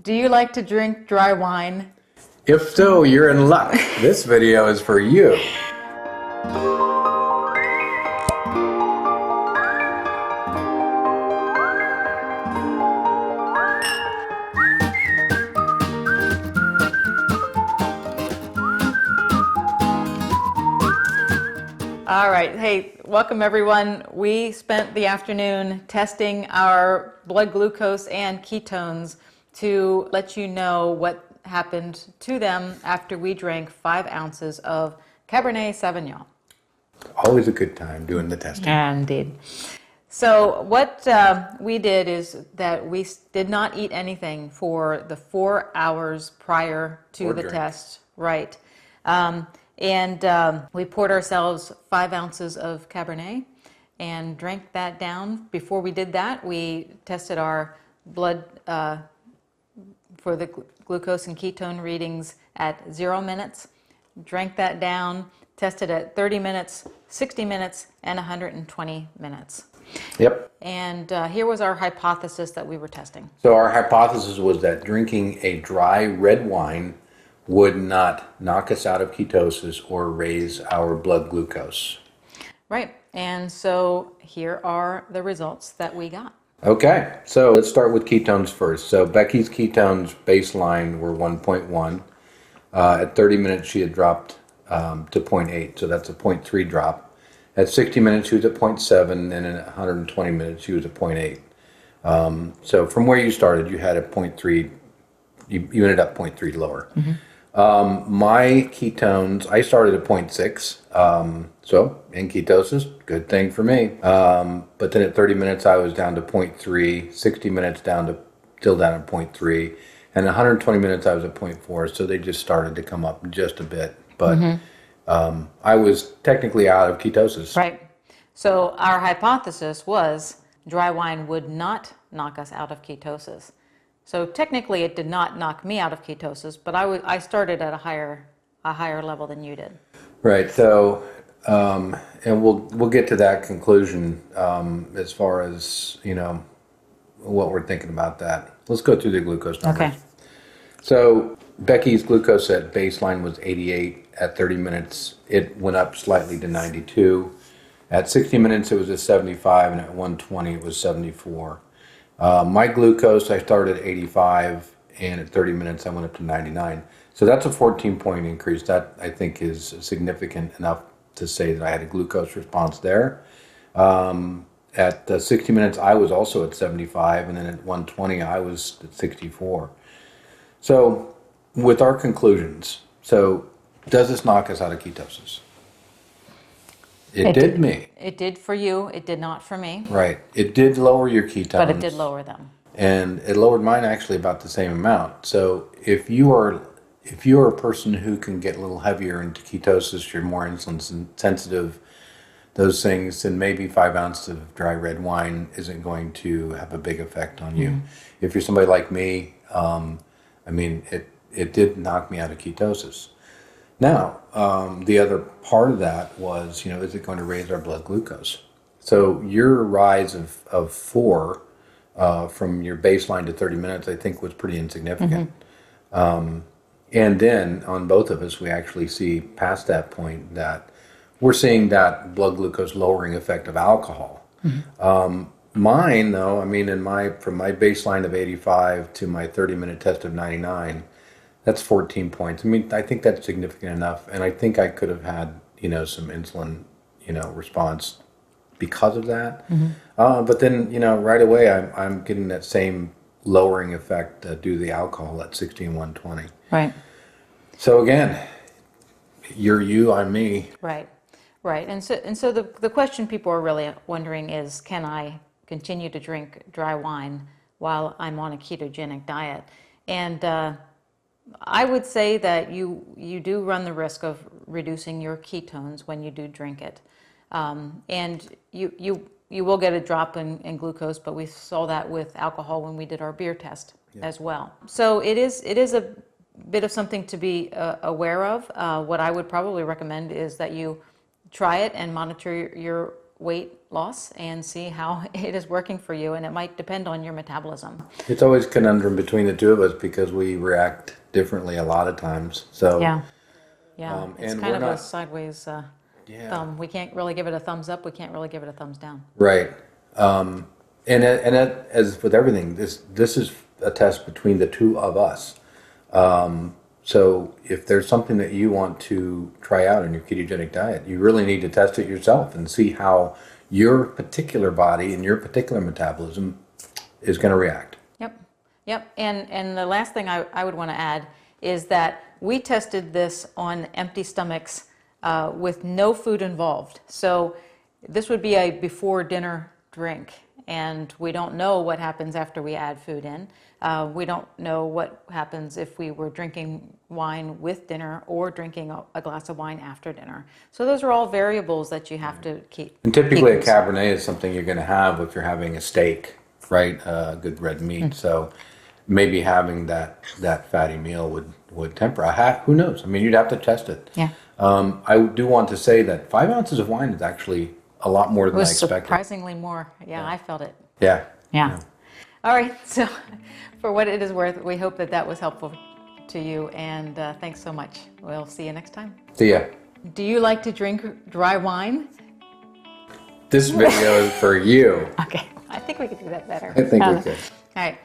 Do you like to drink dry wine? If so, you're in luck. This video is for you. All right. Hey, welcome everyone. We spent the afternoon testing our blood glucose and ketones to let you know what happened to them after we drank 5 ounces of Cabernet Sauvignon. Always a good time doing the testing. Indeed. So what we did is that we did not eat anything for the 4 hours prior to the test. Right. We poured ourselves 5 ounces of Cabernet and drank that down. Before we did that, we tested our blood for the glucose and ketone readings at 0 minutes, drank that down, tested at 30 minutes, 60 minutes, and 120 minutes. Yep. And here was our hypothesis that we were testing. So our hypothesis was that drinking a dry red wine would not knock us out of ketosis or raise our blood glucose. Right. And so here are the results that we got. Okay, so let's start with ketones first. So Becky's ketones baseline were 1.1. At 30 minutes, she had dropped to 0.8, so that's a 0.3 drop. At 60 minutes, she was at 0.7, and at 120 minutes, she was at 0.8. So from where you started, you had a 0.3, you ended up 0.3 lower. Mm-hmm. My ketones, I started at 0.6, so in ketosis, good thing for me. But then at 30 minutes, I was down to 0.3, 60 minutes still down at 0.3, and 120 minutes, I was at 0.4, so they just started to come up just a bit. But I was technically out of ketosis. Right. So our hypothesis was dry wine would not knock us out of ketosis. So technically, it did not knock me out of ketosis, but I started at a higher level than you did. Right. So, and we'll get to that conclusion as far as what we're thinking about that. Let's go through the glucose numbers. Okay. So Becky's glucose at baseline was 88. At 30 minutes, it went up slightly to 92. At 60 minutes, it was at 75, and at 120, it was 74. My glucose, I started at 85, and at 30 minutes, I went up to 99. So that's a 14-point increase. That, I think, is significant enough to say that I had a glucose response there. At 60 minutes, I was also at 75, and then at 120, I was at 64. So with our conclusions, does this knock us out of ketosis? It did me. It did for you. It did not for me. Right. It did lower your ketones. But it did lower them. And it lowered mine actually about the same amount. So if you are a person who can get a little heavier into ketosis, you're more insulin sensitive, those things, then maybe 5 ounces of dry red wine isn't going to have a big effect on you. If you're somebody like me, it did knock me out of ketosis. Now, the other part of that was, is it going to raise our blood glucose? So your rise of 4 from your baseline to 30 minutes, I think, was pretty insignificant. And then on both of us, we actually see past that point that we're seeing that blood glucose lowering effect of alcohol. Mine, though, from my baseline of 85 to my 30-minute test of 99, that's 14 points. I think that's significant enough, and I think I could have had, some insulin, response because of that. But then, right away, I'm getting that same lowering effect due to the alcohol at 60 and 120. Right. So again, you're you, I'm me. Right. Right. And so the question people are really wondering is, can I continue to drink dry wine while I'm on a ketogenic diet? And I would say that you do run the risk of reducing your ketones when you do drink it, and you will get a drop in glucose. But we saw that with alcohol when we did our beer test as well. So it is a bit of something to be aware of. What I would probably recommend is that you try it and monitor your weight loss and see how it is working for you, and it might depend on your metabolism. It's always a conundrum between the two of us because we react differently a lot of times. So Yeah, it's and kind we're of a not, sideways yeah, thumb. We can't really give it a thumbs up. We can't really give it a thumbs down. right. As with everything, this is a test between the two of us. So if there's something that you want to try out in your ketogenic diet, you really need to test it yourself and see how your particular body and your particular metabolism is going to react. Yep. And the last thing I would want to add is that we tested this on empty stomachs with no food involved. So this would be a before dinner drink, and we don't know what happens after we add food in. We don't know what happens if we were drinking wine with dinner or drinking a glass of wine after dinner. So those are all variables that you have to keep. And typically a Cabernet is something you're going to have if you're having a steak, right? Good red meat. So maybe having that fatty meal would temper. Who knows? I mean, you'd have to test it. Yeah. I do want to say that 5 ounces of wine is actually a lot more than I It was expected. surprisingly more. Yeah, I felt it. Yeah. Yeah. All right. So for what it is worth, we hope that was helpful to you. And thanks so much. We'll see you next time. See ya. Do you like to drink dry wine? This video is for you. Okay. I think we could do that better. I think we could. All right.